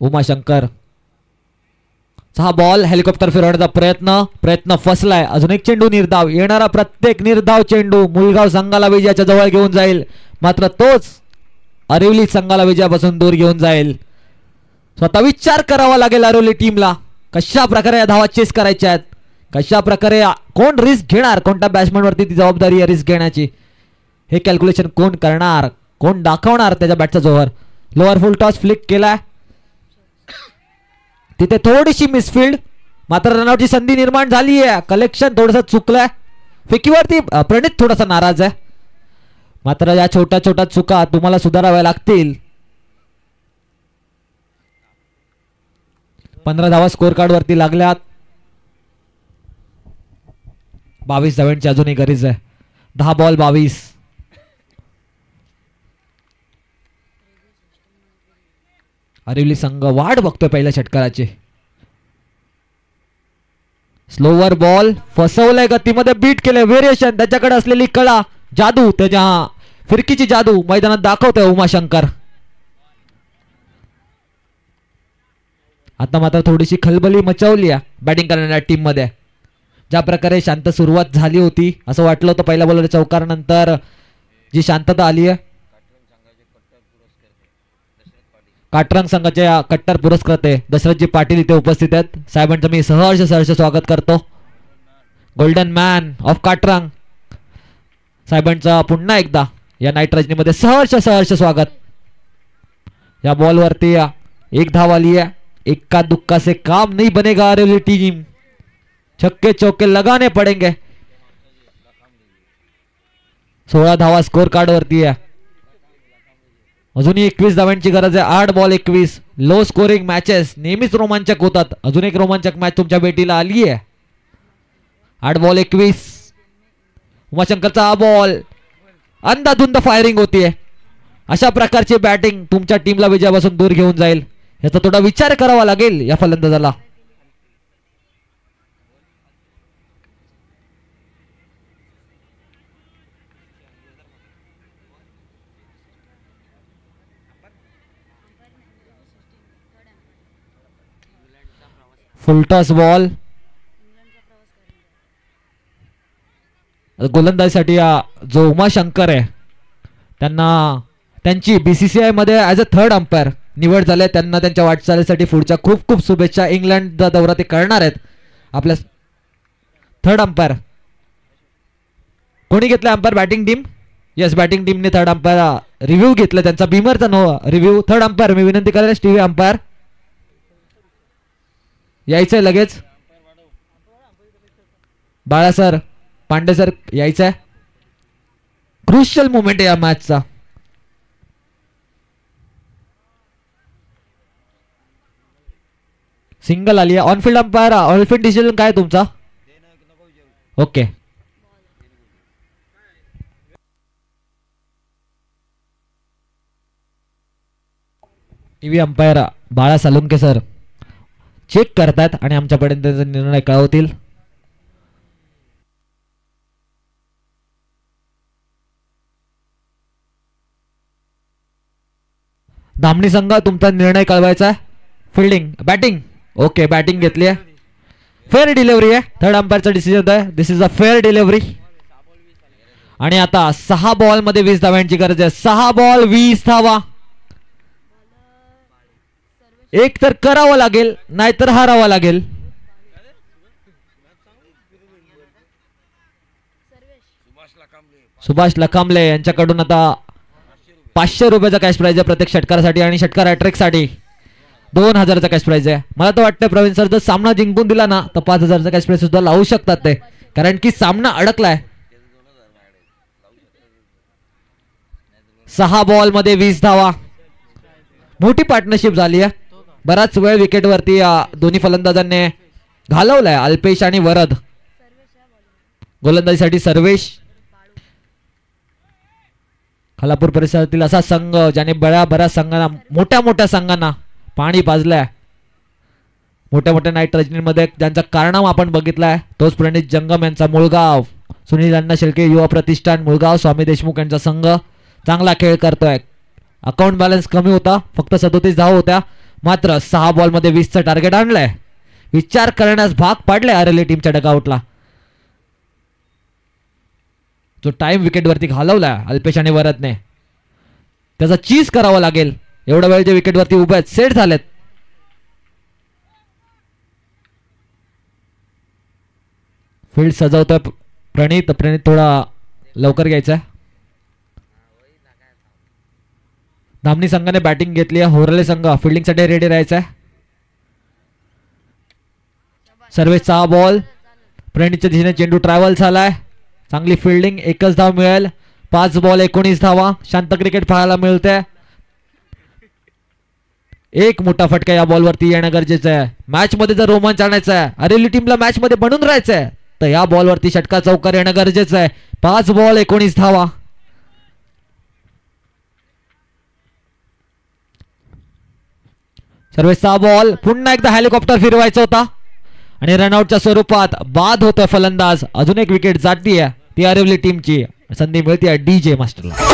[SPEAKER 2] उमाशंकर 6 बॉल. हेलिकॉप्टर फिरवण्याचा प्रयत्न फसलाय. अजून एक चेंडू निर्धाव. येणारा प्रत्येक निर्धाव चेंडू मुलगाव संघाला विजयाच्या जवळ घेऊन जाईल, मात्र तोच अरिवली संघाला विजयापासून दूर घेऊन जाईल. स्वतः विचार करावा लागेल अरिवली टीमला कशा प्रकारे या धावा चेस करायच्या आहेत, कशा प्रकारे कोण रिस्क घेणार, कोणत्या बॅट्समॅन वरती ती जबाबदारी आहे रिस्क घेण्याची, हे कॅल्क्युलेशन कोण करणार, कोण दाखवणार त्याच्या बॅटचा जोर. लोअर फुल टॉस फ्लिक केलाय. तिथे थोडीशी मिसफिल्ड, मात्र रनआउटची संधी निर्माण झाली आहे. कलेक्शन थोडंसं चुकलंय. फेकीवरती प्रणित थोडासा नाराज आहे, मात्र या छोट्या छोट्या चुका तुम्हाला सुधाराव्या लागतील. 15 धावा स्कोर कार्ड वरती लागल्यात. 22 धाव्यांची अजूनही गरज आहे. 10 बॉल 22. अरिवली संघ वाट बघतोय पहिल्या षटकाराची. स्लोवर बॉल फसवलंय. गतीमध्ये बीट केलंय. व्हेरिएशन त्याच्याकडे असलेली कळा, जादू, त्याच्या फिरकीची जादू मैदानात दाखवतोय उमाशंकर. आता मात्र थोडीशी खलबली मचवली आहे बॅटिंग करणाऱ्या टीम मध्ये. ज्या प्रकारे शांत सुरुवात झाली होती असं वाटलं होतं पहिल्या बॉलर चौकार नंतर जी शांतता आली आहे. काटरंग संघाचे कट्टर पुरस्कर्ते दशरथजी पाटील इथे उपस्थित आहेत. साहेबांचं मी सहर्ष स्वागत करतो. गोल्डन मॅन ऑफ काटरंग साहेबांचा पुन्हा एकदा या नाईट रजनीमध्ये सहर्ष स्वागत. या बॉलवरती एक धाव आली है. इक्का दुक्का से काम नहीं बनेगा अरेली टीम. छक्के चौके लगाने पड़ेंगे. 16 धावा स्कोर कार्ड वरती आहे. अजूनही 21 धावांची गरज आहे. 8 बॉल 21. लो स्कोरिंग मॅचेस नेहमीच रोमांचक होतात. अजून एक रोमांचक मॅच तुमच्या भेटीला आली आहे. 8 बॉल 21. उमाशंकरचा हा बॉल अंधाधुंद फायरिंग होतीये. अशा प्रकारची बॅटिंग तुमच्या टीमला विजयापासून दूर घेऊन जाईल. याचा थोडा विचार करावा लागेल या फलंदाजाला. Full toss ball. गोलंदाजीसाठी जो उमाशंकर आहे त्यांना त्यांची बीसीसीआय मध्ये ॲज अ थर्ड अंपायर निवड झाली. त्यांना त्यांच्या वाटचालीसाठी पुढच्या खूप खूप शुभेच्छा. इंग्लंडचा दौरा ते करणार आहेत. आपल्या थर्ड अंपायर कोणी घेतलं umpire? Batting team. Yes, batting टीमने थर्ड अंपायर रिव्ह्यू घेतला त्यांचा. बिमरचा नो रिव्ह्यू. थर्ड अंपायर मी विनंती करेल टीव्ही अंपायर यायचंय लगेच. बाळा सर, पांडे सर यायचंय. क्रुशियल मोमेंट आहे या मॅचचा. सिंगल आली आहे. ऑनफिल्ड अंपायर ऑनफिल्ड डिसिजन काय तुमचा? ओके. टीव्ही अंपायर बाळा सालुंके सर चेक करतात आणि आमच्यापर्यंत त्यांचा निर्णय कळवतील. धामणी संघ तुमचा निर्णय कळवायचा आहे. Fielding batting. ओके, बॅटिंग घेतली आहे. फेअर डिलिव्हरी आहे. थर्ड अंपायरचा डिसिजन आहे. This is a fair delivery. आणि आता 6 बॉल मध्ये 20 धाव्यांची गरज आहे. 6 बॉल 20 धावा. एक तर करावं लागेल नाहीतर हारावं लागेल. सुभाष लखांबले यांच्याकडून आता 500 रुपयाचा कॅश प्राइज आहे प्रत्येक षटकारासाठी आणि षटकार हॅट्रिकसाठी 2000चा कॅश प्राइज आहे. मला तर वाटतं प्रवीण सर जर सामना जिंकून दिला ना तर 5000चा कॅश प्राइज सुद्धा लावू शकतात ते, कारण की सामना अडकलाय. 6 बॉल मध्ये 20 धावा. मोठी पार्टनरशिप झाली आहे. बराच वेळ विकेटवरती दोन्ही फलंदाजांनी घालवलाय. अल्पेश आणि वरद. गोलंदाजीसाठी सर्वेश. खालापूर परिसरातील असा संघ ज्याने बऱ्याच संघांना मोठ्या संघांना पाणी पाजलंय. मोठ्या नाईट रजनीमध्ये ज्यांचा कारनामा आपण बघितलाय तोच प्रणित जंगम यांचा मुळगाव. सुनील अण्णा शेळके युवा प्रतिष्ठान मुळगाव. स्वामी देशमुख यांचा संघ चांगला खेळ करतोय. अकाउंट बॅलन्स कमी होता, फक्त 37 धावा होत्या. मात्र 6 बॉल मध्ये 20चं टार्गेट आणलंय. विचार करण्यास भाग पाडलाय आरेली टीमच्या डगआउटला. जो टाइम विकेटवरती घालवला अल्पेश आणि वरदने त्याचा चीज करावा लागेल. एवढा वेळ जे विकेटवरती उभे आहेत सेट झालेत. फील्ड सजवतोय प्रणित थोडा लवकर घ्यायचा आहे. धामणी संघाने बॅटिंग घेतली आहे. होरले संघ फिल्डिंग साठी रेडी राहायचा आहे. सर्वेश 6 बॉल. प्रणितच्या दिशेने चेंडू ट्रॅव्हल झालाय. चांगली फिल्डिंग. 1च धाव मिळेल. 5 बॉल 19 धावा. शांत क्रिकेट पाहायला मिळते. एक मोठा फटका या बॉलवरती येणं गरजेचं आहे. मॅच मध्ये जर रोमांच आणायचं आहे, अरेली टीमला मॅच मध्ये बनून राहायचंय तर या बॉलवरती षटकार चौकार येणं गरजेचं आहे. 5 बॉल 19 धावा. सर्व 6 बॉल. पुन्हा एकदा हेलिकॉप्टर फिरवायचा होता आणि रनआउटच्या स्वरूपात बाद होतोय फलंदाज. अजून एक विकेट जातीये ती अरेली टीमची. संधी मिळते डीजे मास्टरला.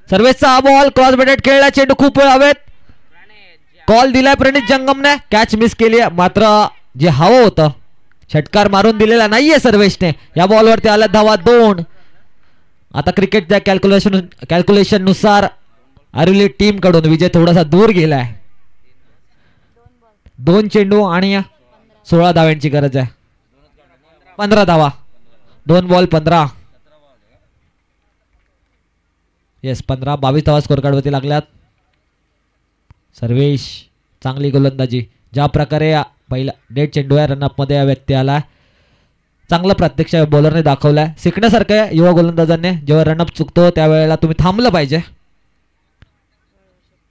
[SPEAKER 2] सर्वेचा बॉल क्रॉस बॅटेड खेळला, चेंडू खूप वेळ हवेत, कॉल दिलाय प्रणित जंगमने, कॅच मिस केली, मात्र जे हवं होतं षटकार मारून दिलेला नाहीये सर्वेशने. या बॉलवरती आल्या धावा 2. आता क्रिकेटच्या कॅल्क्युलेशन नुसार आरिवली टीम कडून विजय थोडासा दूर गेलाय. 2 चेंडू आणि 16 धाव्यांची गरज आहे. 15 धावा, 2 बॉल 15. येस 15, 22 धावा स्कोर कार्ड वरती लागल्यात. सर्वेश चांगली गोलंदाजी, ज्या प्रकारे पहिला डेड चेंडू आहे रनअप मध्ये या व्यक्ती आलाय, चांगलं प्रत्यक्ष बॉलरने दाखवलाय. शिकण्यासारखं आहे युवा गोलंदाजांनी, जेव्हा रनअप चुकतो त्यावेळेला तुम्ही थांबलं पाहिजे.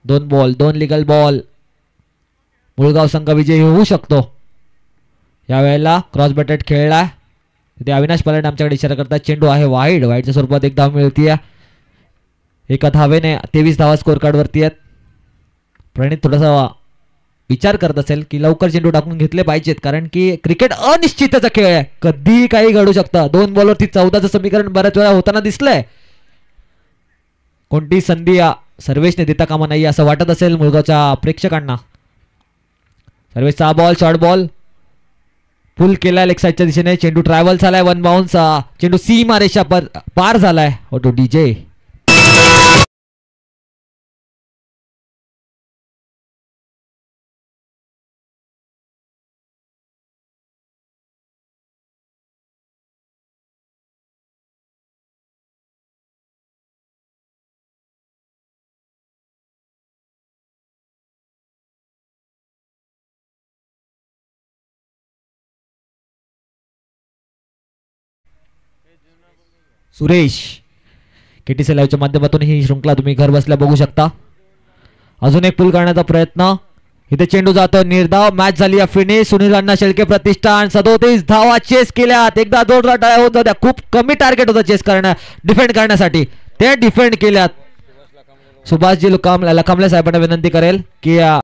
[SPEAKER 2] 2 बॉल 2 लिगल बॉल, मुळगाव संघ विजयी होऊ शकतो. यावेळेला क्रॉस बॅटेड खेळलाय, तिथे अविनाश पलांडे आमच्याकडे इशारा करतात. चेंडू आहे वाईडच्या स्वरूपात एक धाव मिळतीये. एका धावेने 23 धावा स्कोर कार्ड वरती आहेत. प्रणित थोडासा विचार करत असेल की लवकर चेंडू टाकून घेतले पाहिजेत, कारण की क्रिकेट अनिश्चितचा खेळ आहे, कधी काही घडू शकतं. 2 बॉलवरती 14चं समीकरण बऱ्याच वेळा होताना दिसलंय. कोणती संधी सर्वेशने देता कामा नाही असं वाटत असेल मुळगावच्या प्रेक्षकांना. सर्वेशचा बॉल शॉर्ट बॉल पुल केलाय लेग साईडच्या दिशेने, चेंडू ट्रॅव्हल झालाय, 1 बाउन्स, चेंडू सीमा रेषा पार झालाय. ओटो डीजे सुरेश केटीसी लाईव्हच्या माध्यमातून ही शृंखला तुम्ही घर बसल्या बघू शकता. अजून एक पुल करण्याचा प्रयत्न, इथे चेंडू जातो निर्धाव, मॅच झाली फिनिश. सुनील अण्णा शेळके प्रतिष्ठान 37 धावा चेस केल्यात. एकदा 2 टाळ्या होत होत्या, खूप कमी टार्गेट होतं चेस डिफेंड करण्यासाठी, ते डिफेंड केल्यात. सुभाषजी लखामले साहेबांना विनंती करेल की